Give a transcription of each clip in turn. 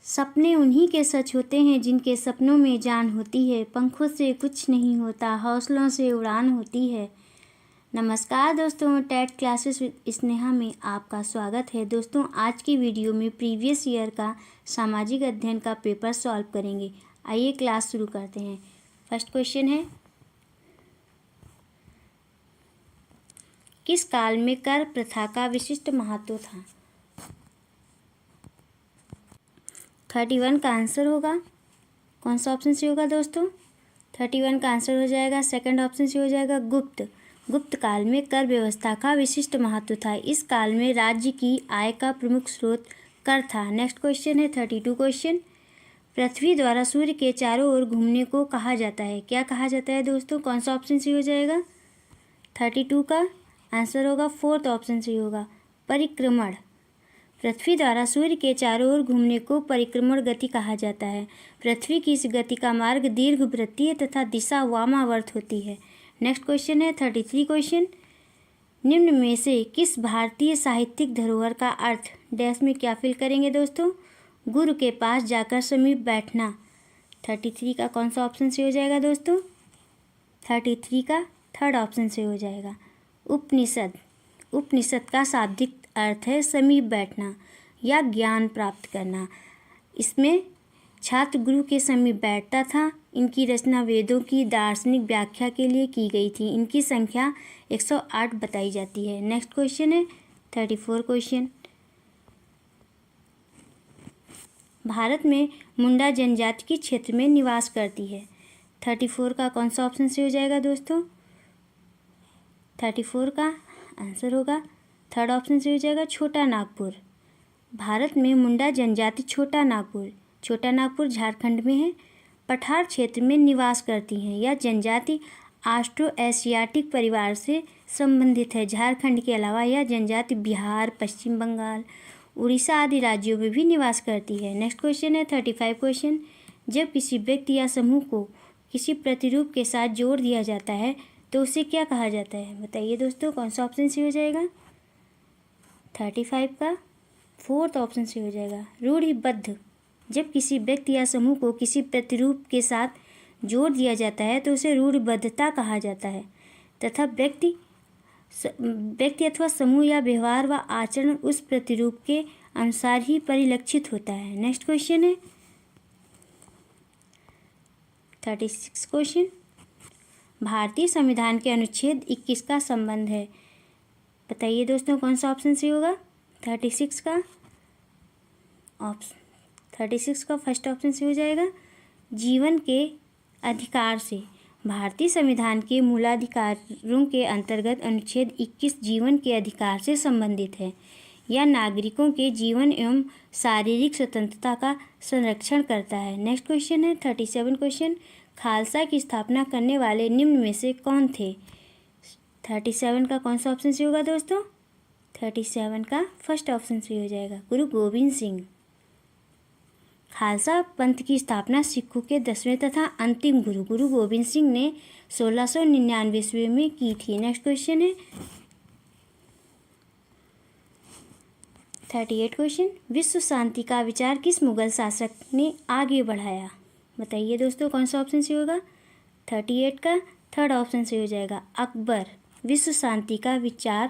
सपने उन्हीं के सच होते हैं जिनके सपनों में जान होती है। पंखों से कुछ नहीं होता, हौसलों से उड़ान होती है। नमस्कार दोस्तों, टेट क्लासेस विद स्नेहा में आपका स्वागत है। दोस्तों, आज की वीडियो में प्रीवियस ईयर का सामाजिक अध्ययन का पेपर सॉल्व करेंगे। आइए क्लास शुरू करते हैं। फर्स्ट क्वेश्चन है, किस काल में कर प्रथा का विशिष्ट महत्व था? 31 का आंसर होगा, कौन सा ऑप्शन से होगा दोस्तों? 31 का आंसर हो जाएगा, सेकंड ऑप्शन से हो जाएगा गुप्त काल में कर व्यवस्था का विशिष्ट महत्व था। इस काल में राज्य की आय का प्रमुख स्रोत कर था। नेक्स्ट क्वेश्चन है 32 क्वेश्चन, पृथ्वी द्वारा सूर्य के चारों ओर घूमने को कहा जाता है। क्या कहा जाता है दोस्तों? कौन सा ऑप्शन से हो जाएगा? 32 का आंसर होगा, फोर्थ ऑप्शन से होगा, परिक्रमण। पृथ्वी द्वारा सूर्य के चारों ओर घूमने को परिक्रमण गति कहा जाता है। पृथ्वी की इस गति का मार्ग दीर्घवृत्तीय तथा दिशा वामावर्त होती है। नेक्स्ट क्वेश्चन है 33 क्वेश्चन, निम्न में से किस भारतीय साहित्यिक धरोहर का अर्थ डैश में क्या फिल करेंगे दोस्तों? गुरु के पास जाकर समीप बैठना। 33 का कौन सा ऑप्शन से हो जाएगा दोस्तों? 33 का थर्ड ऑप्शन से हो जाएगा, उपनिषद। उपनिषद का शाब्दिक अर्थ है समीप बैठना या ज्ञान प्राप्त करना। इसमें छात्र गुरु के समीप बैठता था। इनकी रचना वेदों की दार्शनिक व्याख्या के लिए की गई थी। इनकी संख्या 108 बताई जाती है। नेक्स्ट क्वेश्चन है 34 क्वेश्चन, भारत में मुंडा जनजाति के क्षेत्र में निवास करती है। 34 का कौन सा ऑप्शन से हो जाएगा दोस्तों? 34 का आंसर होगा, थर्ड ऑप्शन से हो जाएगा, छोटा नागपुर। भारत में मुंडा जनजाति छोटा नागपुर झारखंड में है, पठार क्षेत्र में निवास करती हैं। यह जनजाति ऑस्ट्रो एशियाटिक परिवार से संबंधित है। झारखंड के अलावा यह जनजाति बिहार, पश्चिम बंगाल, उड़ीसा आदि राज्यों में भी निवास करती है। नेक्स्ट क्वेश्चन है 35 क्वेश्चन, जब किसी व्यक्ति या समूह को किसी प्रतिरूप के साथ जोड़ दिया जाता है तो उसे क्या कहा जाता है? बताइए दोस्तों, कौन सा ऑप्शन से हो जाएगा? 35 का फोर्थ ऑप्शन से हो जाएगा, रूढ़िबद्ध। जब किसी व्यक्ति या समूह को किसी प्रतिरूप के साथ जोड़ दिया जाता है तो उसे रूढ़िबद्धता कहा जाता है तथा व्यक्ति अथवा समूह या व्यवहार व आचरण उस प्रतिरूप के अनुसार ही परिलक्षित होता है। नेक्स्ट क्वेश्चन है 36 क्वेश्चन, भारतीय संविधान के अनुच्छेद 21 का संबंध है। बताइए दोस्तों, कौन सा ऑप्शन से होगा? 36 का फर्स्ट ऑप्शन से हो जाएगा, जीवन के अधिकार से। भारतीय संविधान के मूलाधिकारों के अंतर्गत अनुच्छेद 21 जीवन के अधिकार से संबंधित है। यह नागरिकों के जीवन एवं शारीरिक स्वतंत्रता का संरक्षण करता है। नेक्स्ट क्वेश्चन है 37 क्वेश्चन, खालसा की स्थापना करने वाले निम्न में से कौन थे? 37 का कौन सा ऑप्शन से होगा दोस्तों? 37 का फर्स्ट ऑप्शन से हो जाएगा, गुरु गोविंद सिंह। खालसा पंथ की स्थापना सिखों के 10वें तथा अंतिम गुरु गोविंद सिंह ने 1699 ईस्वी में की थी। नेक्स्ट क्वेश्चन है 38 क्वेश्चन, विश्व शांति का विचार किस मुगल शासक ने आगे बढ़ाया? बताइए दोस्तों, कौन सा ऑप्शन से होगा? 38 का थर्ड ऑप्शन से हो जाएगा, अकबर। विश्व शांति का विचार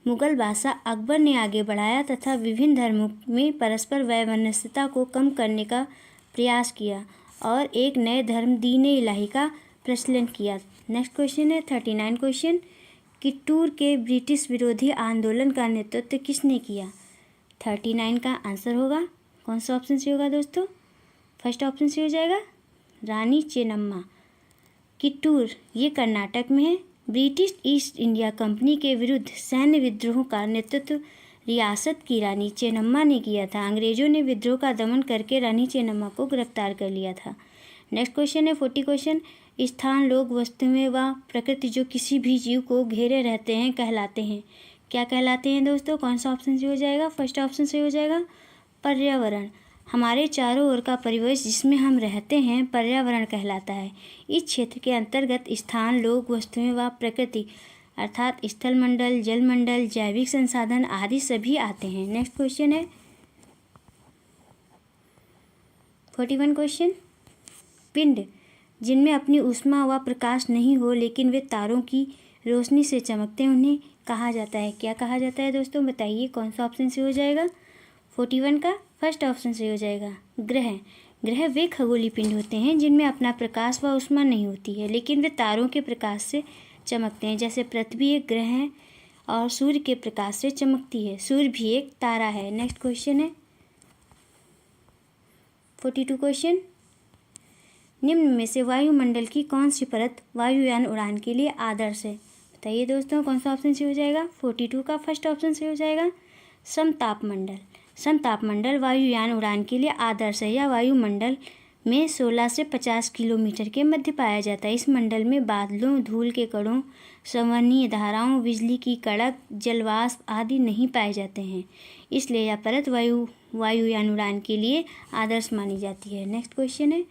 मुगल बादशाह अकबर ने आगे बढ़ाया तथा विभिन्न धर्मों में परस्पर वैमनस्यता को कम करने का प्रयास किया और एक नए धर्म दीन इलाही का प्रचलन किया। नेक्स्ट क्वेश्चन है 39 क्वेश्चन, कित्तूर के ब्रिटिश विरोधी आंदोलन का नेतृत्व किसने किया? 39 का आंसर होगा, कौन सा ऑप्शन से होगा दोस्तों? फर्स्ट ऑप्शन से हो जाएगा, रानी चेन्नम्मा। कित्तूर ये कर्नाटक में है। ब्रिटिश ईस्ट इंडिया कंपनी के विरुद्ध सैन्य विद्रोह का नेतृत्व रियासत की रानी चेन्नम्मा ने किया था। अंग्रेजों ने विद्रोह का दमन करके रानी चेन्नम्मा को गिरफ्तार कर लिया था। नेक्स्ट क्वेश्चन है 40 क्वेश्चन, स्थान, लोग, वस्तुएं व प्रकृति जो किसी भी जीव को घेरे रहते हैं कहलाते हैं। क्या कहलाते हैं दोस्तों? कौन सा ऑप्शन से हो जाएगा? फर्स्ट ऑप्शन से हो जाएगा, पर्यावरण। हमारे चारों ओर का परिवेश जिसमें हम रहते हैं पर्यावरण कहलाता है। इस क्षेत्र के अंतर्गत स्थान, लोग, वस्तुएं व प्रकृति अर्थात स्थलमंडल, जलमंडल, जैविक संसाधन आदि सभी आते हैं। नेक्स्ट क्वेश्चन है 41 क्वेश्चन, पिंड जिनमें अपनी ऊष्मा व प्रकाश नहीं हो लेकिन वे तारों की रोशनी से चमकते हैं उन्हें कहा जाता है? क्या कहा जाता है दोस्तों, बताइए कौन सा ऑप्शन से हो जाएगा? 41 का फर्स्ट ऑप्शन से हो जाएगा, ग्रह। ग्रह वे खगोलीय पिंड होते हैं जिनमें अपना प्रकाश व ऊष्मा नहीं होती है लेकिन वे तारों के प्रकाश से चमकते हैं, जैसे पृथ्वी एक ग्रह है और सूर्य के प्रकाश से चमकती है। सूर्य भी एक तारा है। नेक्स्ट क्वेश्चन है 42 क्वेश्चन, निम्न में से वायुमंडल की कौन सी परत वायुयान उड़ान के लिए आदर्श है? बताइए दोस्तों कौन सा ऑप्शन से हो जाएगा? 42 का फर्स्ट ऑप्शन से हो जाएगा, समतापमंडल। समतापमंडल वायुयान उड़ान के लिए आदर्श है। यह वायुमंडल में 16 से 50 किलोमीटर के मध्य पाया जाता है। इस मंडल में बादलों, धूल के कणों, संवहनीय धाराओं, बिजली की कड़क, जलवाष्प आदि नहीं पाए जाते हैं, इसलिए यह परत वायुयान उड़ान के लिए आदर्श मानी जाती है। नेक्स्ट क्वेश्चन है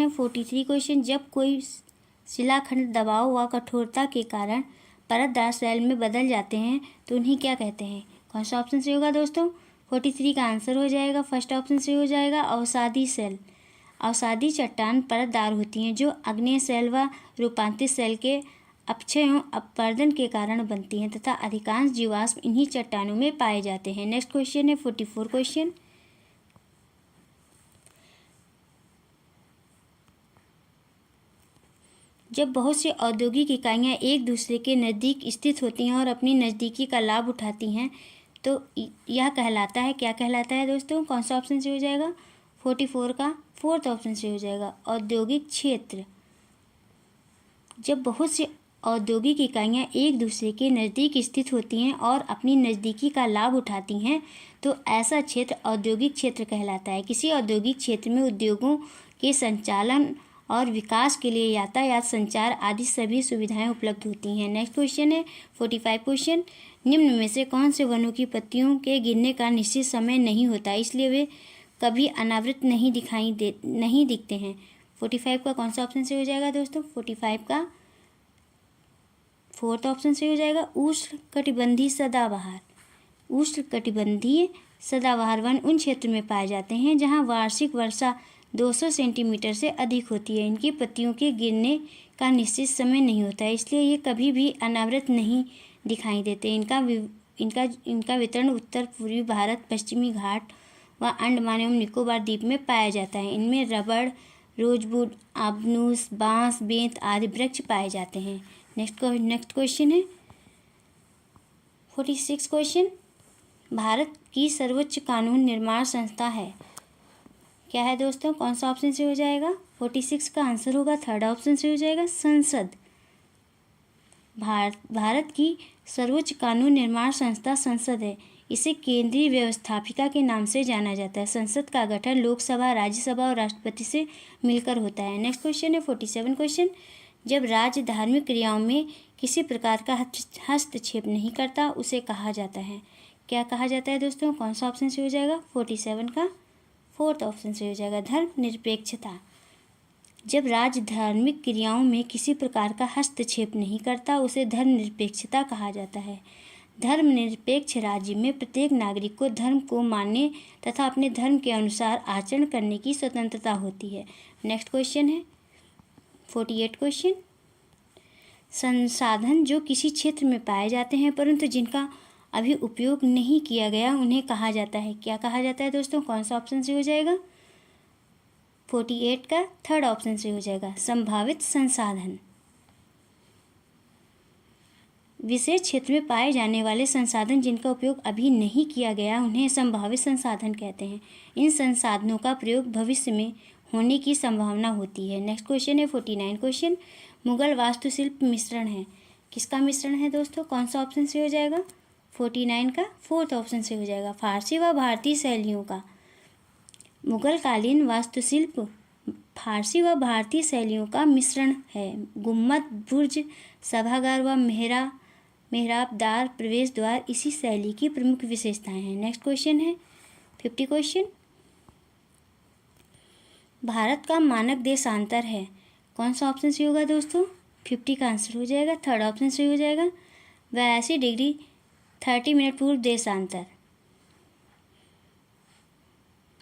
43 क्वेश्चन, जब कोई शिलाखंड दबाव व कठोरता के कारण परतदार सेल में बदल जाते हैं तो उन्हें क्या कहते हैं? कौन सा ऑप्शन से होगा दोस्तों? 43 का आंसर हो जाएगा, फर्स्ट ऑप्शन से हो जाएगा, अवसादी सेल। अवसादी चट्टान परतदार होती हैं जो आग्नेय सेल व रूपांतरित सेल के अपक्षयों अपवर्तन के कारण बनती हैं तथा अधिकांश जीवाश्म इन्हीं चट्टानों में पाए जाते हैं। नेक्स्ट क्वेश्चन है 44 क्वेश्चन, जब बहुत सी औद्योगिक इकाइयाँ एक दूसरे के नज़दीक स्थित होती हैं और अपनी नज़दीकी का लाभ उठाती हैं तो यह कहलाता है, क्या कहलाता है दोस्तों? कौन सा ऑप्शन से हो जाएगा? 44 का फोर्थ ऑप्शन से हो जाएगा, औद्योगिक क्षेत्र। जब बहुत सी औद्योगिक इकाइयाँ एक दूसरे के नज़दीक स्थित होती हैं और अपनी नज़दीकी का लाभ उठाती हैं तो ऐसा क्षेत्र औद्योगिक क्षेत्र कहलाता है। किसी औद्योगिक क्षेत्र में उद्योगों के संचालन और विकास के लिए यातायात, संचार आदि सभी सुविधाएं उपलब्ध होती हैं। नेक्स्ट क्वेश्चन है 45 क्वेश्चन, निम्न में से कौन से वनों की पत्तियों के गिरने का निश्चित समय नहीं होता इसलिए वे कभी अनावृत नहीं दिखते हैं? 45 का कौन सा ऑप्शन से हो जाएगा दोस्तों? 45 का फोर्थ ऑप्शन से हो जाएगा, उष्णकटिबंधीय सदाबहार। उष्णकटिबंधीय सदाबहार वन उन क्षेत्र में पाए जाते हैं जहाँ वार्षिक वर्षा 200 सेंटीमीटर से अधिक होती है। इनकी पत्तियों के गिरने का निश्चित समय नहीं होता है इसलिए ये कभी भी अनावृत नहीं दिखाई देते। इनका वितरण उत्तर पूर्वी भारत, पश्चिमी घाट व अंडमान एवं निकोबार द्वीप में पाया जाता है। इनमें रबड़, रोजवुड, आबनूस, बांस, बेंत आदि वृक्ष पाए जाते हैं। नेक्स्ट क्वेश्चन है 46 क्वेश्चन, भारत की सर्वोच्च कानून निर्माण संस्था है, क्या है दोस्तों? कौन सा ऑप्शन से हो जाएगा? 46 का आंसर होगा, थर्ड ऑप्शन से हो जाएगा, संसद। भारत की सर्वोच्च कानून निर्माण संस्था संसद है। इसे केंद्रीय व्यवस्थापिका के नाम से जाना जाता है। संसद का गठन लोकसभा, राज्यसभा और राष्ट्रपति से मिलकर होता है। नेक्स्ट क्वेश्चन है 47 क्वेश्चन, जब राज्य धार्मिक क्रियाओं में किसी प्रकार का हस्तक्षेप नहीं करता उसे कहा जाता है, क्या कहा जाता है दोस्तों? कौन सा ऑप्शन से हो जाएगा? 47 का फोर्थ ऑप्शन से हो जाएगा, धर्मनिरपेक्षता। जब राज्य धार्मिक क्रियाओं में किसी प्रकार का हस्तक्षेप नहीं करता उसे धर्मनिरपेक्षता कहा जाता है। धर्मनिरपेक्ष राज्य में प्रत्येक नागरिक को धर्म को मानने तथा अपने धर्म के अनुसार आचरण करने की स्वतंत्रता होती है। नेक्स्ट क्वेश्चन है 48 क्वेश्चन, संसाधन जो किसी क्षेत्र में पाए जाते हैं परंतु जिनका अभी उपयोग नहीं किया गया उन्हें कहा जाता है, क्या कहा जाता है दोस्तों? कौन सा ऑप्शन से हो जाएगा? 48 का थर्ड ऑप्शन से हो जाएगा, संभावित संसाधन। विशेष क्षेत्र में पाए जाने वाले संसाधन जिनका उपयोग अभी नहीं किया गया उन्हें संभावित संसाधन कहते हैं। इन संसाधनों का प्रयोग भविष्य में होने की संभावना होती है। नेक्स्ट क्वेश्चन है 49 क्वेश्चन, मुगल वास्तुशिल्प मिश्रण है, किसका मिश्रण है दोस्तों? कौन सा ऑप्शन से हो जाएगा? 49 का फोर्थ ऑप्शन से हो जाएगा, फारसी व भारतीय शैलियों का। मुगल कालीन वास्तुशिल्प फारसी व भारतीय शैलियों का मिश्रण है। गुम्मद, बुर्ज, सभागार व मेहराबदार प्रवेश द्वार इसी शैली की प्रमुख विशेषताएं हैं। नेक्स्ट क्वेश्चन है 50 क्वेश्चन, भारत का मानक देशांतर है, कौन सा ऑप्शन से होगा दोस्तों? 50 का आंसर हो जाएगा, थर्ड ऑप्शन से हो जाएगा, 82 डिग्री 30 मिनट पूर्व देशांतर।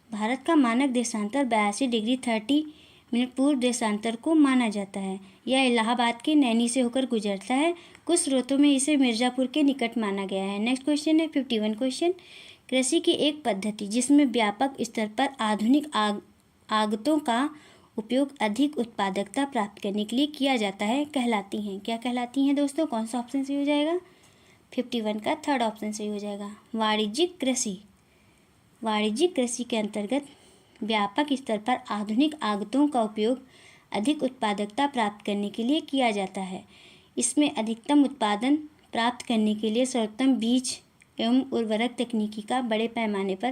भारत का मानक देशांतर 82°30' पूर्व देशांतर को माना जाता है। यह इलाहाबाद के नैनी से होकर गुजरता है। कुछ स्रोतों में इसे मिर्ज़ापुर के निकट माना गया है। नेक्स्ट क्वेश्चन है 51 क्वेश्चन। कृषि की एक पद्धति जिसमें व्यापक स्तर पर आधुनिक आगतों का उपयोग अधिक उत्पादकता प्राप्त करने के लिए किया जाता है कहलाती हैं। क्या कहलाती हैं दोस्तों? कौन सा ऑप्शन सही हो जाएगा? 51 का थर्ड ऑप्शन सही हो जाएगा, वाणिज्यिक कृषि। वाणिज्यिक कृषि के अंतर्गत व्यापक स्तर पर आधुनिक आगतों का उपयोग अधिक उत्पादकता प्राप्त करने के लिए किया जाता है। इसमें अधिकतम उत्पादन प्राप्त करने के लिए सर्वोत्तम बीज एवं उर्वरक तकनीकी का बड़े पैमाने पर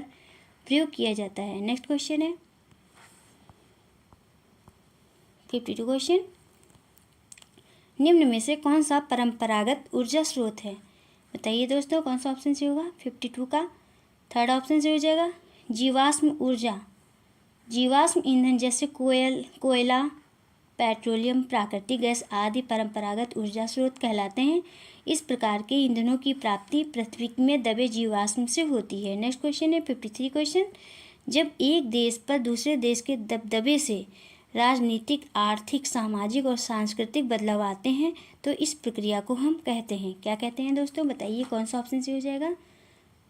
प्रयोग किया जाता है। नेक्स्ट क्वेश्चन है 52 क्वेश्चन। निम्न में से कौन सा परंपरागत ऊर्जा स्रोत है? बताइए दोस्तों, कौन सा ऑप्शन सही होगा? 52 का थर्ड ऑप्शन सही हो जाएगा, जीवाश्म ऊर्जा। जीवाश्म ईंधन जैसे कोयला, पेट्रोलियम, प्राकृतिक गैस आदि परंपरागत ऊर्जा स्रोत कहलाते हैं। इस प्रकार के ईंधनों की प्राप्ति पृथ्वी में दबे जीवाश्म से होती है। नेक्स्ट क्वेश्चन है 53 क्वेश्चन। जब एक देश पर दूसरे देश के दबदबे से राजनीतिक, आर्थिक, सामाजिक और सांस्कृतिक बदलाव आते हैं तो इस प्रक्रिया को हम कहते हैं, क्या कहते हैं दोस्तों? बताइए कौन सा ऑप्शन सही हो जाएगा?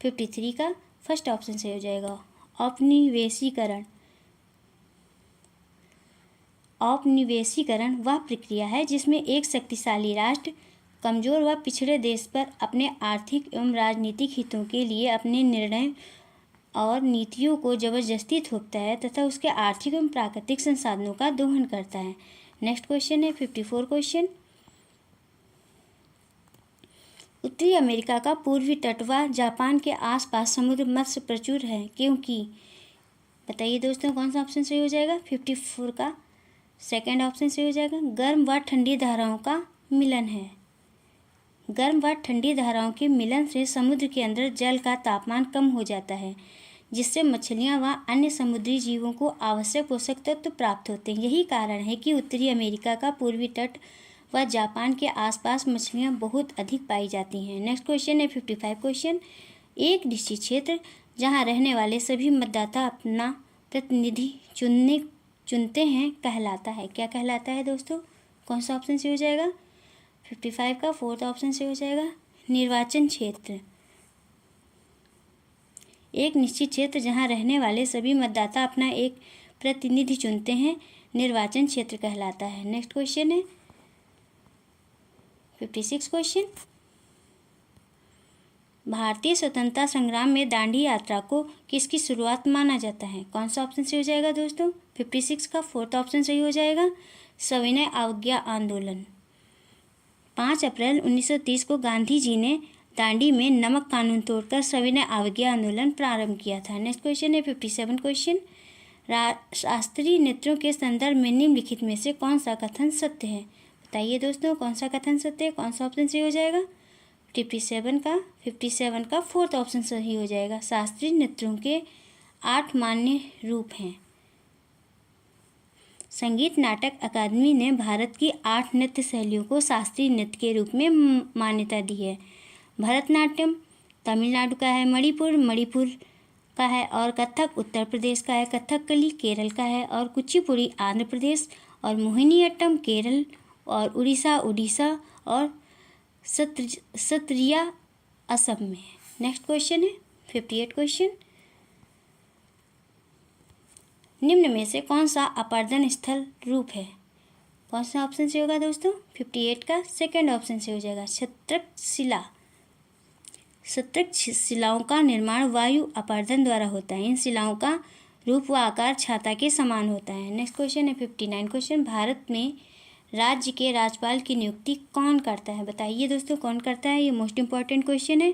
53 का फर्स्ट ऑप्शन सही हो जाएगा, औपनिवेशीकरण। औपनिवेशीकरण वह प्रक्रिया है जिसमें एक शक्तिशाली राष्ट्र कमजोर व पिछड़े देश पर अपने आर्थिक एवं राजनीतिक हितों के लिए अपने निर्णय और नीतियों को जबरदस्ती थोपता है तथा उसके आर्थिक एवं प्राकृतिक संसाधनों का दोहन करता है। नेक्स्ट क्वेश्चन है 54 क्वेश्चन। उत्तरी अमेरिका का पूर्वी तट व जापान के आसपास समुद्र मत्स्य प्रचुर है क्योंकि, बताइए दोस्तों कौन सा ऑप्शन सही हो जाएगा? 54 का सेकंड ऑप्शन सही हो जाएगा, गर्म व ठंडी धाराओं का मिलन है। गर्म व ठंडी धाराओं के मिलन से समुद्र के अंदर जल का तापमान कम हो जाता है जिससे मछलियां व अन्य समुद्री जीवों को आवश्यक पोषक तत्व प्राप्त होते हैं। यही कारण है कि उत्तरी अमेरिका का पूर्वी तट व जापान के आसपास मछलियां बहुत अधिक पाई जाती हैं। नेक्स्ट क्वेश्चन है 55 क्वेश्चन। एक निश्चित क्षेत्र जहां रहने वाले सभी मतदाता अपना प्रतिनिधि चुनते हैं कहलाता है, क्या कहलाता है दोस्तों? कौन सा ऑप्शन से हो जाएगा? 55 का फोर्थ ऑप्शन से हो जाएगा, निर्वाचन क्षेत्र। एक निश्चित क्षेत्र जहां रहने वाले सभी मतदाता अपना एक प्रतिनिधि चुनते हैं निर्वाचन क्षेत्र कहलाता है। नेक्स्ट क्वेश्चन है 56 क्वेश्चन। भारतीय स्वतंत्रता संग्राम में दांडी यात्रा को किसकी शुरुआत माना जाता है? कौन सा ऑप्शन सही हो जाएगा दोस्तों? 56 का फोर्थ ऑप्शन सही हो जाएगा, सविनय अवज्ञा आंदोलन। 5 अप्रैल 1930 को गांधी जी ने दांडी में नमक कानून तोड़कर सविनय अवज्ञा आंदोलन प्रारंभ किया था। नेक्स्ट क्वेश्चन है 57 क्वेश्चन। शास्त्रीय नृत्यों के संदर्भ में निम्नलिखित में से कौन सा कथन सत्य है? बताइए दोस्तों कौन सा कथन सत्य है? कौन सा ऑप्शन सही हो जाएगा? 57 का फोर्थ ऑप्शन सही हो जाएगा, शास्त्रीय नृत्यों के 8 मान्य रूप हैं। संगीत नाटक अकादमी ने भारत की 8 नृत्य शैलियों को शास्त्रीय नृत्य के रूप में मान्यता दी है। भरतनाट्यम तमिलनाडु का है, मणिपुर का है, और कथक उत्तर प्रदेश का है, कथकली केरल का है, और कुचिपुड़ी आंध्र प्रदेश, और मोहिनीअट्टम केरल, और उड़ीसा और सत्रिया असम में है। नेक्स्ट क्वेश्चन है 58 क्वेश्चन। निम्न में से कौन सा अपर्दन स्थल रूप है? कौन सा ऑप्शन से होगा दोस्तों? 58 का सेकंड ऑप्शन से हो जाएगा, क्षत्रक शिला। क्षत्रक शिलाओं का निर्माण वायु अपर्दन द्वारा होता है। इन शिलाओं का रूप व आकार छाता के समान होता है। नेक्स्ट क्वेश्चन है 59 क्वेश्चन। भारत में राज्य के राज्यपाल की नियुक्ति कौन करता है? बताइए दोस्तों कौन करता है? ये मोस्ट इंपॉर्टेंट क्वेश्चन है।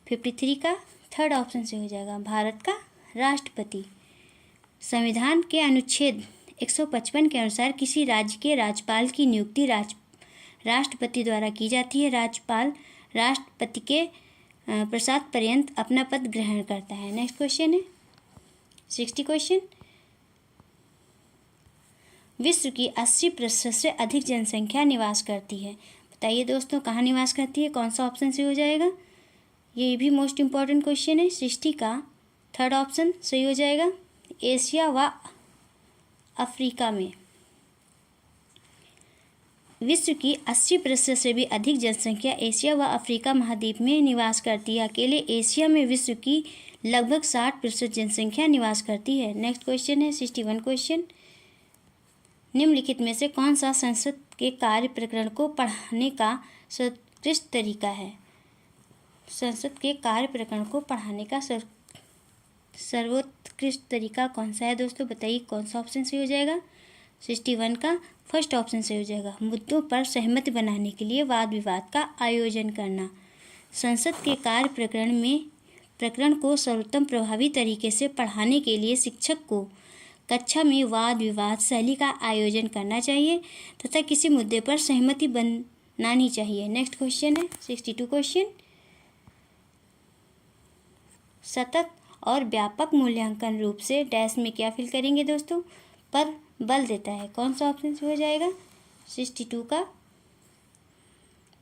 53 का थर्ड ऑप्शन से हो जाएगा, भारत का राष्ट्रपति। संविधान के अनुच्छेद 155 के अनुसार किसी राज्य के राज्यपाल की नियुक्ति राष्ट्रपति द्वारा की जाती है। राज्यपाल राष्ट्रपति के प्रसाद पर्यंत अपना पद ग्रहण करता है। नेक्स्ट क्वेश्चन है 60 क्वेश्चन। विश्व की 80% से अधिक जनसंख्या निवास करती है। बताइए दोस्तों कहाँ निवास करती है? कौन सा ऑप्शन से हो जाएगा? ये भी मोस्ट इम्पॉर्टेंट क्वेश्चन है। 60 का थर्ड ऑप्शन सही हो जाएगा, एशिया व अफ्रीका में। विश्व की 80% से भी अधिक जनसंख्या एशिया व अफ्रीका महाद्वीप में निवास करती है। अकेले एशिया में विश्व की लगभग 60% जनसंख्या निवास करती है। नेक्स्ट क्वेश्चन है 61 क्वेश्चन। निम्नलिखित में से कौन सा संसद के कार्य प्रकरण को पढ़ाने का सर्वोत्कृष्ट तरीका है? संसद के कार्य प्रकरण को पढ़ाने का सर्वोत्कृष्ट तरीका कौन सा है दोस्तों? बताइए कौन सा ऑप्शन सही हो जाएगा? 61 का फर्स्ट ऑप्शन सही हो जाएगा। मुद्दों पर सहमति बनाने के लिए वाद विवाद का आयोजन करना। संसद के कार्य प्रकरण को सर्वोत्तम प्रभावी तरीके से पढ़ाने के लिए शिक्षक को कक्षा में वाद विवाद शैली का आयोजन करना चाहिए तथा किसी मुद्दे पर सहमति बनानी चाहिए। नेक्स्ट क्वेश्चन है 62 क्वेश्चन। सतत और व्यापक मूल्यांकन रूप से डैश में क्या फिल करेंगे दोस्तों? पर बल देता है। कौन सा ऑप्शन सही हो जाएगा? 62 का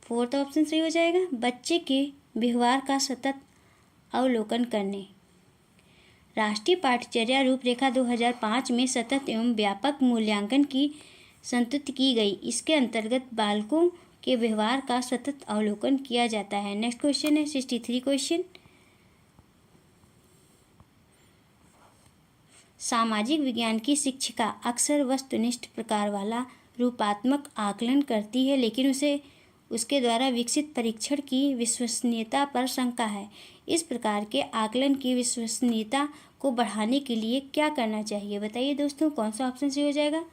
फोर्थ ऑप्शन सही हो जाएगा। बच्चे के व्यवहार का सतत अवलोकन करने। राष्ट्रीय पाठ्यचर्या रूपरेखा 2005 में सतत एवं व्यापक मूल्यांकन की संस्तुति की गई। इसके अंतर्गत बालकों के व्यवहार का सतत अवलोकन किया जाता है। नेक्स्ट क्वेश्चन है 63 क्वेश्चन। सामाजिक विज्ञान की शिक्षिका अक्सर वस्तुनिष्ठ प्रकार वाला रूपात्मक आकलन करती है, लेकिन उसके द्वारा विकसित परीक्षण की विश्वसनीयता पर शंका है। इस प्रकार के आकलन की विश्वसनीयता को बढ़ाने के लिए क्या करना चाहिए? बताइए दोस्तों कौन सा ऑप्शन सही हो जाएगा?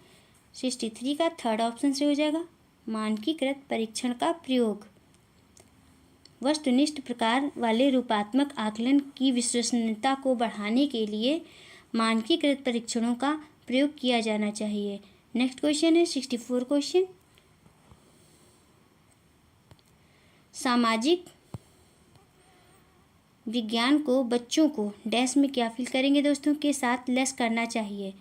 63 का थर्ड ऑप्शन सही हो जाएगा। मानकीकृत परीक्षण का प्रयोग। वस्तुनिष्ठ प्रकार वाले रूपात्मक आकलन की विश्वसनीयता को बढ़ाने के लिए मानकीकृत परीक्षणों का प्रयोग किया जाना चाहिए। नेक्स्ट क्वेश्चन है 64 क्वेश्चन। सामाजिक विज्ञान को बच्चों को डैश में क्या फिल करेंगे दोस्तों? के साथ लेस करना चाहिए।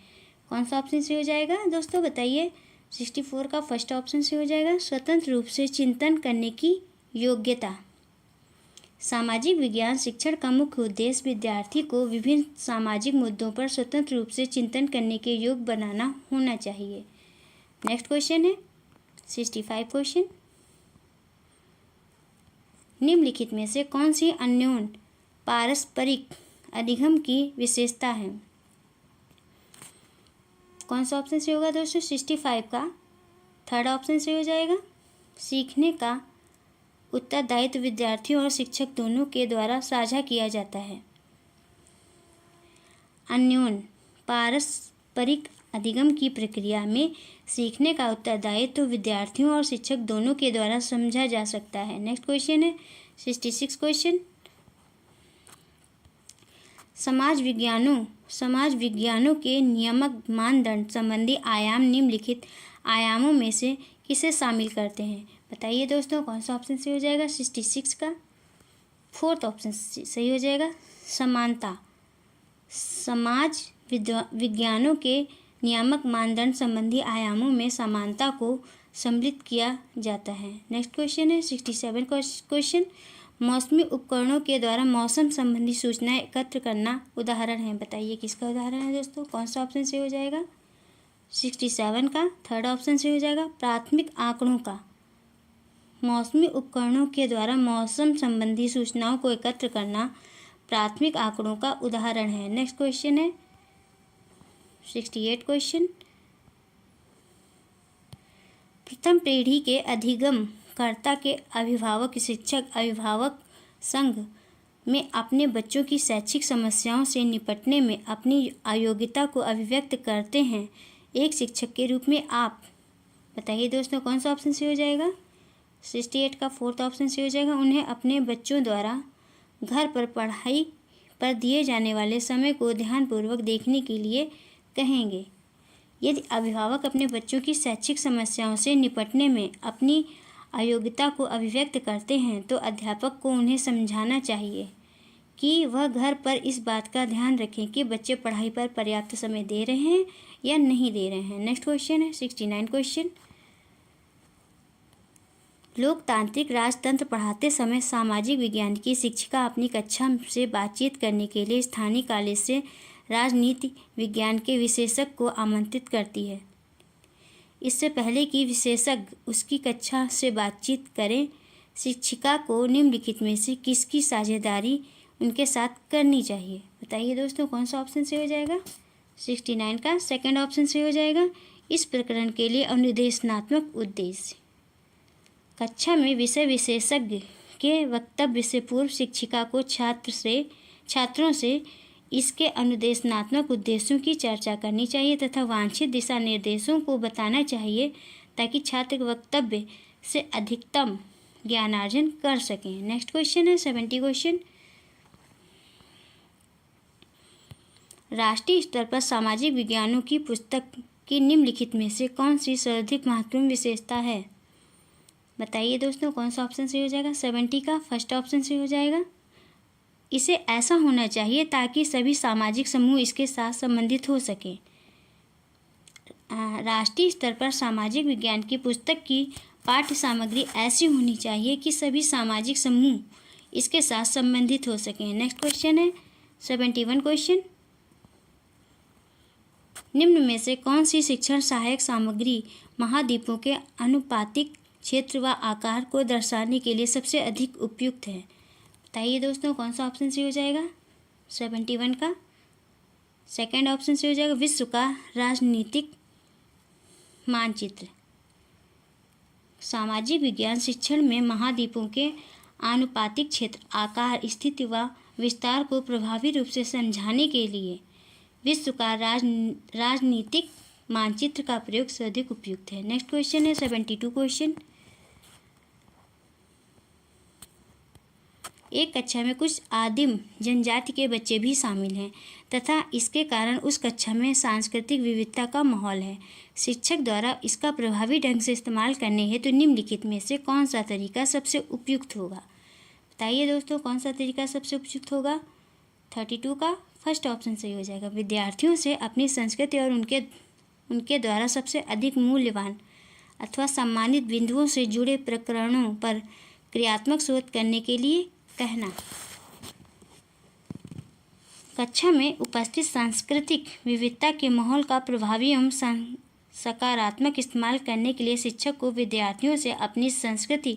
कौन सा ऑप्शन सही हो जाएगा दोस्तों? बताइए। 64 का फर्स्ट ऑप्शन सही हो जाएगा। स्वतंत्र रूप से चिंतन करने की योग्यता। सामाजिक विज्ञान शिक्षण का मुख्य उद्देश्य विद्यार्थी को विभिन्न सामाजिक मुद्दों पर स्वतंत्र रूप से चिंतन करने के योग्य बनाना होना चाहिए। नेक्स्ट क्वेश्चन है 65 क्वेश्चन। निम्नलिखित में से कौन सी अन्योन्य पारस्परिक अधिगम की विशेषता है? कौन सा ऑप्शन सही होगा दोस्तों? 65 का थर्ड ऑप्शन सही हो जाएगा। सीखने का उत्तरदायित्व विद्यार्थियों और शिक्षक दोनों के द्वारा साझा किया जाता है। अन्योन्य पारस्परिक अधिगम की प्रक्रिया में सीखने का उत्तरदायित्व विद्यार्थियों और शिक्षक दोनों के द्वारा समझा जा सकता है। नेक्स्ट क्वेश्चन है 66 क्वेश्चन। समाज विज्ञानों के नियामक मानदंड संबंधी आयाम निम्नलिखित आयामों में से किसे शामिल करते हैं? बताइए दोस्तों कौन सा ऑप्शन सही हो जाएगा? 66 का फोर्थ ऑप्शन सही हो जाएगा। समानता। समाज विज्ञानों के नियामक मानदंड संबंधी आयामों में समानता को सम्मिलित किया जाता है। नेक्स्ट क्वेश्चन है 67 क्वेश्चन। मौसमी उपकरणों के द्वारा मौसम संबंधी सूचनाएं एकत्र करना उदाहरण है। बताइए किसका उदाहरण है दोस्तों? कौन सा ऑप्शन सही हो जाएगा? 67 का थर्ड ऑप्शन सही हो जाएगा। प्राथमिक आंकड़ों का। मौसमी उपकरणों के द्वारा मौसम संबंधी सूचनाओं को एकत्र करना प्राथमिक आंकड़ों का उदाहरण है। नेक्स्ट क्वेश्चन है 68 क्वेश्चन। प्रथम पीढ़ी के अधिगमकर्ता के अभिभावक शिक्षक अभिभावक संघ में अपने बच्चों की शैक्षिक समस्याओं से निपटने में अपनी अयोग्यता को अभिव्यक्त करते हैं। एक शिक्षक के रूप में आप बताइए दोस्तों कौन सा ऑप्शन सही हो जाएगा? 68 का फोर्थ ऑप्शन सही हो जाएगा। उन्हें अपने बच्चों द्वारा घर पर पढ़ाई पर दिए जाने वाले समय को ध्यानपूर्वक देखने के लिए कहेंगे। यदि अभिभावक अपने बच्चों की शैक्षिक समस्याओं से निपटने में अपनी अयोग्यता को अभिव्यक्त करते हैं तो अध्यापक को उन्हें समझाना चाहिए कि वह घर पर इस बात का ध्यान रखें कि बच्चे पढ़ाई पर पर्याप्त समय दे रहे हैं या नहीं दे रहे हैं। नेक्स्ट क्वेश्चन है 69 क्वेश्चन। लोकतांत्रिक राजतंत्र पढ़ाते समय सामाजिक विज्ञान की शिक्षिका अपनी कक्षा से बातचीत करने के लिए स्थानीय कॉलेज से राजनीति विज्ञान के विशेषज्ञ को आमंत्रित करती है। इससे पहले कि विशेषज्ञ उसकी कक्षा से बातचीत करें, शिक्षिका को निम्नलिखित में से किसकी साझेदारी उनके साथ करनी चाहिए? बताइए दोस्तों, कौन सा ऑप्शन सही हो जाएगा? 69 का सेकंड ऑप्शन सही हो जाएगा। इस प्रकरण के लिए अनुदेशनात्मक उद्देश्य। कक्षा में विषय विशेषज्ञ के वक्तव्य से पूर्व शिक्षिका को छात्रों से इसके अनुदेशनात्मक उद्देश्यों की चर्चा करनी चाहिए तथा वांछित दिशा निर्देशों को बताना चाहिए ताकि छात्र वक्तव्य से अधिकतम ज्ञानार्जन कर सकें। नेक्स्ट क्वेश्चन है 70 क्वेश्चन। राष्ट्रीय स्तर पर सामाजिक विज्ञानों की पुस्तक की निम्नलिखित में से कौन सी सर्वाधिक महत्वपूर्ण विशेषता है? बताइए दोस्तों, कौन सा ऑप्शन सही हो जाएगा? 70 का फर्स्ट ऑप्शन सही हो जाएगा। इसे ऐसा होना चाहिए ताकि सभी सामाजिक समूह इसके साथ संबंधित हो सकें। राष्ट्रीय स्तर पर सामाजिक विज्ञान की पुस्तक की पाठ्य सामग्री ऐसी होनी चाहिए कि सभी सामाजिक समूह इसके साथ संबंधित हो सकें। नेक्स्ट क्वेश्चन है 71 क्वेश्चन। निम्न में से कौन सी शिक्षण सहायक सामग्री महाद्वीपों के अनुपातिक क्षेत्र व आकार को दर्शाने के लिए सबसे अधिक उपयुक्त है? बताइए दोस्तों, कौन सा ऑप्शन सही हो जाएगा? 71 का सेकंड ऑप्शन सही हो जाएगा। विश्व का राजनीतिक मानचित्र। सामाजिक विज्ञान शिक्षण में महाद्वीपों के आनुपातिक क्षेत्र, आकार, स्थिति व विस्तार को प्रभावी रूप से समझाने के लिए विश्व का राजनीतिक मानचित्र का प्रयोग सर्वाधिक उपयुक्त है। नेक्स्ट क्वेश्चन है 72 क्वेश्चन। एक कक्षा में कुछ आदिम जनजाति के बच्चे भी शामिल हैं तथा इसके कारण उस कक्षा में सांस्कृतिक विविधता का माहौल है। शिक्षक द्वारा इसका प्रभावी ढंग से इस्तेमाल करने हेतु निम्नलिखित में से कौन सा तरीका सबसे उपयुक्त होगा? बताइए दोस्तों, कौन सा तरीका सबसे उपयुक्त होगा? 32 का फर्स्ट ऑप्शन सही हो जाएगा। विद्यार्थियों से अपनी संस्कृति और उनके द्वारा सबसे अधिक मूल्यवान अथवा सम्मानित बिंदुओं से जुड़े प्रकरणों पर क्रियात्मक शोध करने के लिए कहना। कक्षा में उपस्थित सांस्कृतिक विविधता के माहौल का प्रभावी एवं सकारात्मक इस्तेमाल करने के लिए शिक्षक को विद्यार्थियों से अपनी संस्कृति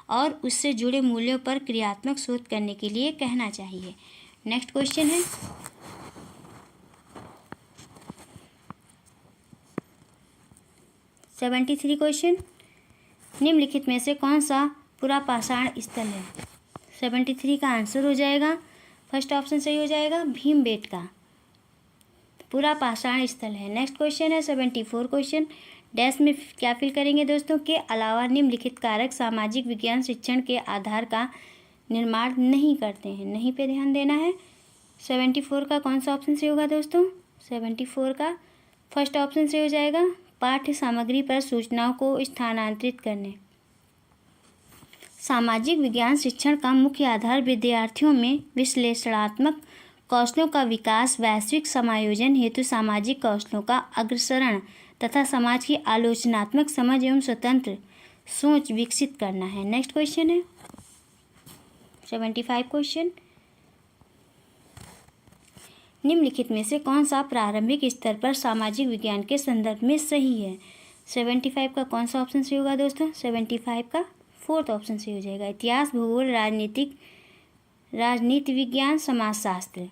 और उससे जुड़े मूल्यों पर क्रियात्मक शोध करने के लिए कहना चाहिए। नेक्स्ट क्वेश्चन है 73 क्वेश्चन। निम्नलिखित में से कौन सा पुरापाषाण स्थल है? 73 का आंसर हो जाएगा फर्स्ट ऑप्शन सही हो जाएगा, भीमबेटका पुरापाषाण स्थल है। नेक्स्ट क्वेश्चन है 74 क्वेश्चन। डैश में क्या फिल करेंगे दोस्तों? के अलावा निम्नलिखित कारक सामाजिक विज्ञान शिक्षण के आधार का निर्माण नहीं करते हैं। नहीं पे ध्यान देना है। 74 का कौन सा ऑप्शन सही होगा दोस्तों? 74 का फर्स्ट ऑप्शन सही हो जाएगा, पाठ्य सामग्री पर सूचनाओं को स्थानांतरित करने। सामाजिक विज्ञान शिक्षण का मुख्य आधार विद्यार्थियों में विश्लेषणात्मक कौशलों का विकास, वैश्विक समायोजन हेतु सामाजिक कौशलों का अग्रसरण तथा समाज की आलोचनात्मक समझ एवं स्वतंत्र सोच विकसित करना है। नेक्स्ट क्वेश्चन है 75 क्वेश्चन। निम्नलिखित में से कौन सा प्रारंभिक स्तर पर सामाजिक विज्ञान के संदर्भ में सही है? 75 का कौन सा ऑप्शन सही होगा दोस्तों? 75 का फोर्थ ऑप्शन सही हो जाएगा। इतिहास, भूगोल, राजनीति विज्ञान, समाजशास्त्र।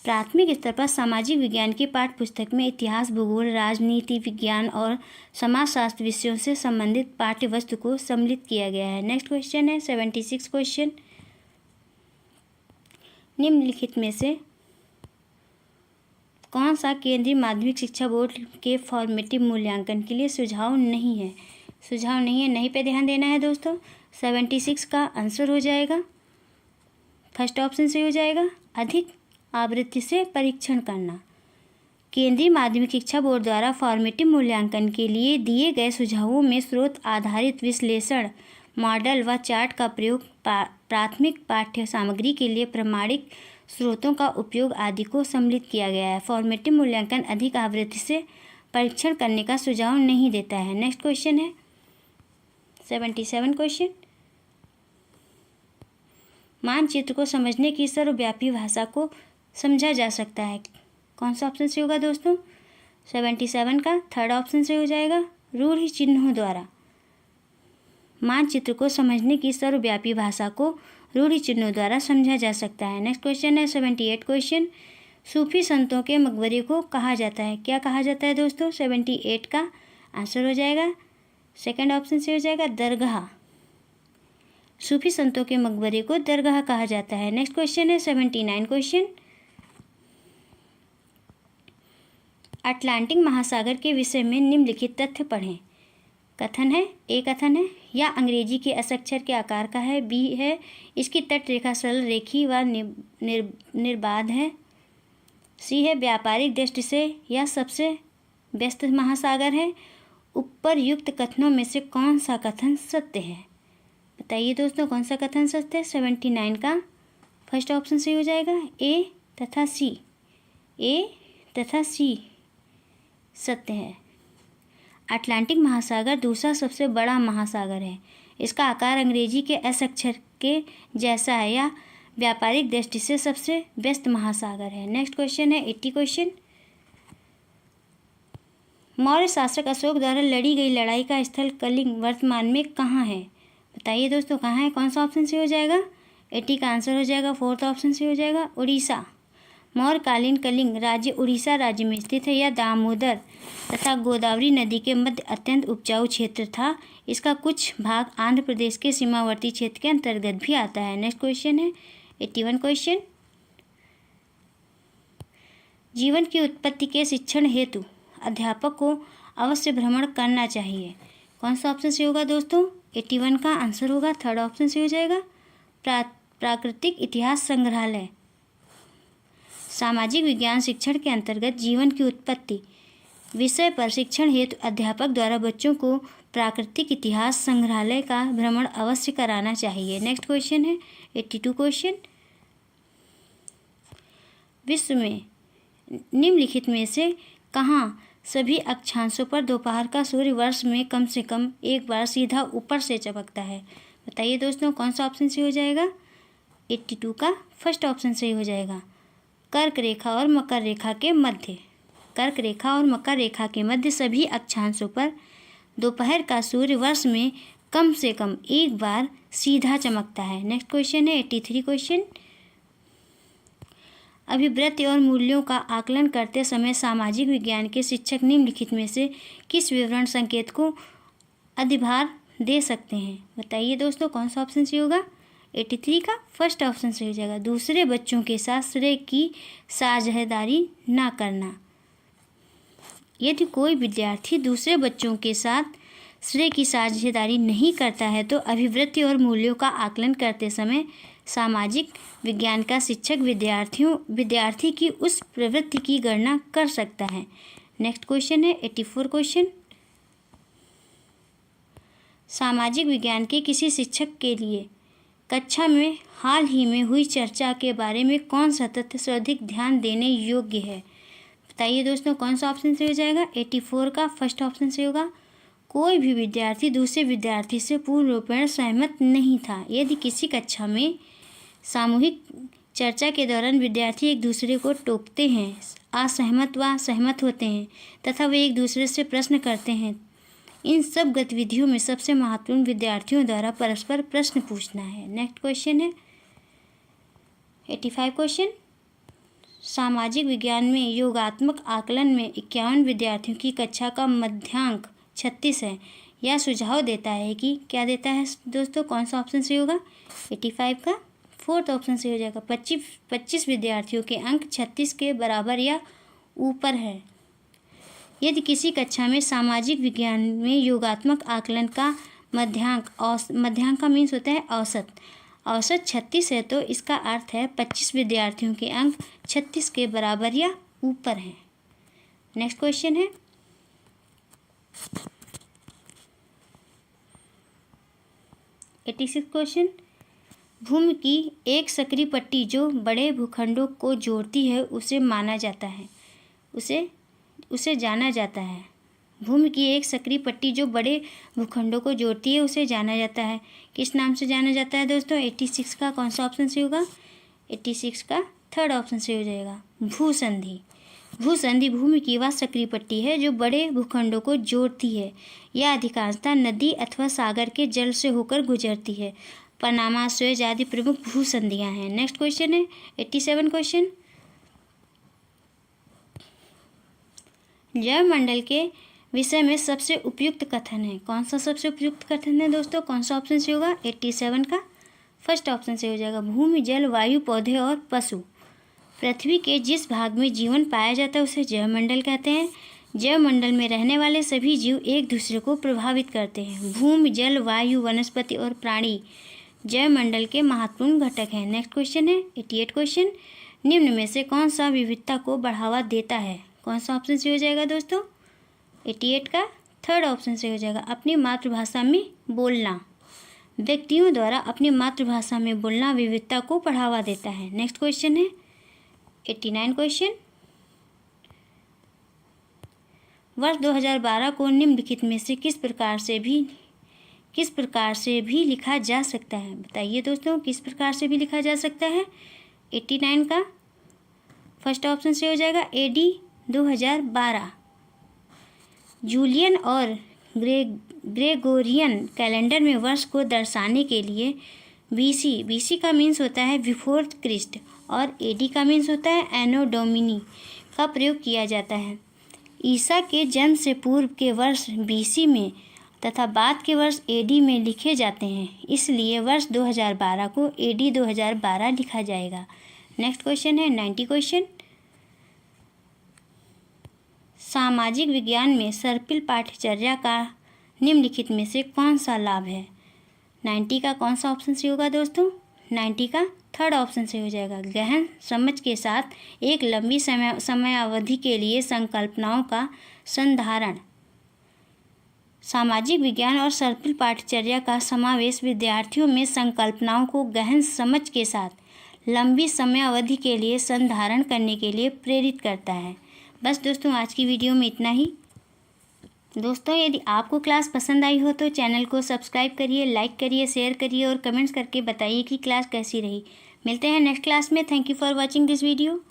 प्राथमिक स्तर पर सामाजिक विज्ञान की पाठ्य पुस्तक में इतिहास, भूगोल, राजनीति विज्ञान और समाजशास्त्र विषयों से संबंधित पाठ्य वस्तु को सम्मिलित किया गया है। नेक्स्ट क्वेश्चन है 76 क्वेश्चन। निम्नलिखित में से कौन सा केंद्रीय माध्यमिक शिक्षा बोर्ड के फॉर्मेटिव मूल्यांकन के लिए सुझाव नहीं है? सुझाव नहीं है, नहीं पे ध्यान देना है दोस्तों। 76 का आंसर हो जाएगा फर्स्ट ऑप्शन से हो जाएगा, अधिक आवृत्ति से परीक्षण करना। केंद्रीय माध्यमिक शिक्षा बोर्ड द्वारा फॉर्मेटिव मूल्यांकन के लिए दिए गए सुझावों में स्रोत आधारित विश्लेषण, मॉडल व चार्ट का प्रयोग, प्राथमिक पाठ्य सामग्री के लिए प्रमाणिक स्रोतों का उपयोग आदि को सम्मिलित किया गया है। फॉर्मेटिव मूल्यांकन अधिक आवृत्ति से परीक्षण करने का सुझाव नहीं देता है। नेक्स्ट क्वेश्चन है 77 क्वेश्चन। मानचित्र को समझने की सर्वव्यापी भाषा को समझा जा सकता है। कौन सा ऑप्शन सही होगा दोस्तों? 77 का थर्ड ऑप्शन सही हो जाएगा। रूढ़ि चिन्हों द्वारा मानचित्र को समझने की सर्वव्यापी भाषा को रूढ़ि चिन्हों द्वारा समझा जा सकता है। नेक्स्ट क्वेश्चन है 78 क्वेश्चन। सूफी संतों के मकबरे को कहा जाता है, क्या कहा जाता है दोस्तों? 78 का आंसर हो जाएगा, सेकंड ऑप्शन से हो जाएगा दरगाह। सूफी संतों के मकबरे को दरगाह कहा जाता है। नेक्स्ट क्वेश्चन है 79 क्वेश्चन। अटलांटिक महासागर के विषय में निम्नलिखित तथ्य पढ़ें। कथन है, ए कथन है, या अंग्रेजी के एस अक्षर के आकार का है। बी है, इसकी तट रेखा सरल रेखी व निर्बाध है। सी है, व्यापारिक दृष्टि से यह सबसे व्यस्त महासागर है। उपरयुक्त कथनों में से कौन सा कथन सत्य है? बताइए दोस्तों, कौन सा कथन सत्य है? 79 का फर्स्ट ऑप्शन सही हो जाएगा, ए तथा सी। ए तथा सी सत्य है। अटलांटिक महासागर दूसरा सबसे बड़ा महासागर है। इसका आकार अंग्रेजी के एस अक्षर के जैसा है। या व्यापारिक दृष्टि से सबसे व्यस्त महासागर है। नेक्स्ट क्वेश्चन है 80 क्वेश्चन। मौर्य शासक अशोक द्वारा लड़ी गई लड़ाई का स्थल कलिंग वर्तमान में कहाँ है? बताइए दोस्तों, कहाँ है? कौन सा ऑप्शन से हो जाएगा? 80 का आंसर हो जाएगा, फोर्थ ऑप्शन से हो जाएगा उड़ीसा। मौर्यकालीन कलिंग राज्य उड़ीसा राज्य में स्थित है। यह दामोदर तथा गोदावरी नदी के मध्य अत्यंत उपजाऊ क्षेत्र था। इसका कुछ भाग आंध्र प्रदेश के सीमावर्ती क्षेत्र के अंतर्गत भी आता है। नेक्स्ट क्वेश्चन है 81 क्वेश्चन। जीवन की उत्पत्ति के शिक्षण हेतु अध्यापक को अवश्य भ्रमण करना चाहिए। कौन सा ऑप्शन से होगा दोस्तों? 81 का आंसर होगा, थर्ड ऑप्शन से हो जाएगा प्राकृतिक इतिहास संग्रहालय। सामाजिक विज्ञान शिक्षण के अंतर्गत जीवन की उत्पत्ति विषय पर शिक्षण हेतु अध्यापक द्वारा बच्चों को प्राकृतिक इतिहास संग्रहालय का भ्रमण अवश्य कराना चाहिए। नेक्स्ट क्वेश्चन है 82 क्वेश्चन। विश्व में निम्नलिखित में से कहाँ सभी अक्षांशों पर दोपहर का सूर्य वर्ष में कम से कम एक बार सीधा ऊपर से चमकता है? बताइए दोस्तों, कौन सा ऑप्शन सही हो जाएगा? 82 का फर्स्ट ऑप्शन सही हो जाएगा, कर्क रेखा और मकर रेखा के मध्य। कर्क रेखा और मकर रेखा के मध्य सभी अक्षांशों पर दोपहर का सूर्य वर्ष में कम से कम एक बार सीधा चमकता है। नेक्स्ट क्वेश्चन है 83 क्वेश्चन। अभिवृत्ति और मूल्यों का आकलन करते समय सामाजिक विज्ञान के शिक्षक निम्नलिखित में से किस विवरण संकेत को अधिभार दे सकते हैं? बताइए दोस्तों, कौन सा ऑप्शन सही होगा? 83 का फर्स्ट ऑप्शन सही हो जाएगा, दूसरे बच्चों के साथ श्रेय की साझेदारी ना करना। यदि कोई विद्यार्थी दूसरे बच्चों के साथ श्रेय की साझेदारी नहीं करता है तो अभिवृत्ति और मूल्यों का आकलन करते समय सामाजिक विज्ञान का शिक्षक विद्यार्थी की उस प्रवृत्ति की गणना कर सकता है। नेक्स्ट क्वेश्चन है 84 क्वेश्चन। सामाजिक विज्ञान के किसी शिक्षक के लिए कक्षा में हाल ही में हुई चर्चा के बारे में कौन सा तथ्य सर्वाधिक ध्यान देने योग्य है? बताइए दोस्तों, कौन सा ऑप्शन से हो जाएगा? 84 का फर्स्ट ऑप्शन से होगा, कोई भी विद्यार्थी दूसरे विद्यार्थी से पूर्ण रूपेण सहमत नहीं था। यदि किसी कक्षा में सामूहिक चर्चा के दौरान विद्यार्थी एक दूसरे को टोकते हैं, असहमत व सहमत होते हैं तथा वे एक दूसरे से प्रश्न करते हैं, इन सब गतिविधियों में सबसे महत्वपूर्ण विद्यार्थियों द्वारा परस्पर प्रश्न पूछना है। नेक्स्ट क्वेश्चन है 85 क्वेश्चन। सामाजिक विज्ञान में योगात्मक आकलन में 51 विद्यार्थियों की कक्षा का मध्यांक 36 है। यह सुझाव देता है कि क्या देता है दोस्तों? कौन सा ऑप्शन सही होगा? 85 का फोर्थ ऑप्शन सही हो जाएगा, 25 विद्यार्थियों के अंक 36 के बराबर या ऊपर है। यदि किसी कक्षा में सामाजिक विज्ञान में योगात्मक आकलन का मध्यांक का मीन्स होता है औसत 36 है तो इसका अर्थ है 25 विद्यार्थियों के अंक 36 के बराबर या ऊपर हैं। नेक्स्ट क्वेश्चन है 86 क्वेश्चन। भूमि की एक सक्रिय पट्टी जो बड़े भूखंडों को जोड़ती है उसे जाना जाता है। भूमि की एक सक्रिय पट्टी जो बड़े भूखंडों को जोड़ती है उसे जाना जाता है। किस नाम से जाना जाता है दोस्तों? 86 का कौन सा ऑप्शन से होगा? 86 का थर्ड ऑप्शन सही हो जाएगा भूसंधि। भूसंधि भूमि की वह सक्रिय पट्टी है जो बड़े भूखंडों को जोड़ती है। यह अधिकांशतः नदी अथवा सागर के जल से होकर गुजरती है। पनामा, सुएज आदि प्रमुख भूसंधियां हैं। नेक्स्ट क्वेश्चन है 87 क्वेश्चन। जैवमंडल के विषय में सबसे उपयुक्त कथन है। कौन सा सबसे उपयुक्त कथन है दोस्तों? कौन सा ऑप्शन से होगा? 87 का फर्स्ट ऑप्शन से हो जाएगा भूमि, जल, वायु, पौधे और पशु। पृथ्वी के जिस भाग में जीवन पाया जाता है उसे जैवमंडल कहते हैं। जैवमंडल में रहने वाले सभी जीव एक दूसरे को प्रभावित करते हैं। भूमि, जल, वायु, वनस्पति और प्राणी जैवमंडल के महत्वपूर्ण घटक हैं। नेक्स्ट क्वेश्चन है 88 क्वेश्चन। निम्न में से कौन सा विविधता को बढ़ावा देता है? कौन सा ऑप्शन से हो जाएगा दोस्तों? 88 का थर्ड ऑप्शन से हो जाएगा अपनी मातृभाषा में बोलना। व्यक्तियों द्वारा अपनी मातृभाषा में बोलना विविधता को बढ़ावा देता है। नेक्स्ट क्वेश्चन है 89 क्वेश्चन। वर्ष 2012 को निम्नलिखित में से किस प्रकार से भी लिखा जा सकता है? बताइए दोस्तों, किस प्रकार से भी लिखा जा सकता है? 89 का फर्स्ट ऑप्शन से हो जाएगा AD 2012। जूलियन और ग्रेगोरियन कैलेंडर में वर्ष को दर्शाने के लिए BC का मीन्स होता है बिफोर क्रिस्ट और AD का मीन्स होता है एनो डोमिनी का प्रयोग किया जाता है। ईसा के जन्म से पूर्व के वर्ष BC में तथा बाद के वर्ष AD में लिखे जाते हैं, इसलिए वर्ष 2012 को AD 2012 लिखा जाएगा। नेक्स्ट क्वेश्चन है 90 क्वेश्चन। सामाजिक विज्ञान में सर्पिल पाठ्यचर्या का निम्नलिखित में से कौन सा लाभ है? 90 का कौन सा ऑप्शन से होगा दोस्तों? 90 का थर्ड ऑप्शन से हो जाएगा गहन समझ के साथ एक लंबी समय अवधि के लिए संकल्पनाओं का संधारण। सामाजिक विज्ञान और सर्पिल पाठ्यचर्या का समावेश विद्यार्थियों में संकल्पनाओं को गहन समझ के साथ लंबी समय अवधि के लिए संधारण करने के लिए प्रेरित करता है। बस दोस्तों आज की वीडियो में इतना ही। दोस्तों यदि आपको क्लास पसंद आई हो तो चैनल को सब्सक्राइब करिए, लाइक करिए, शेयर करिए और कमेंट्स करके बताइए कि क्लास कैसी रही। मिलते हैं नेक्स्ट क्लास में। Thank you for watching this video.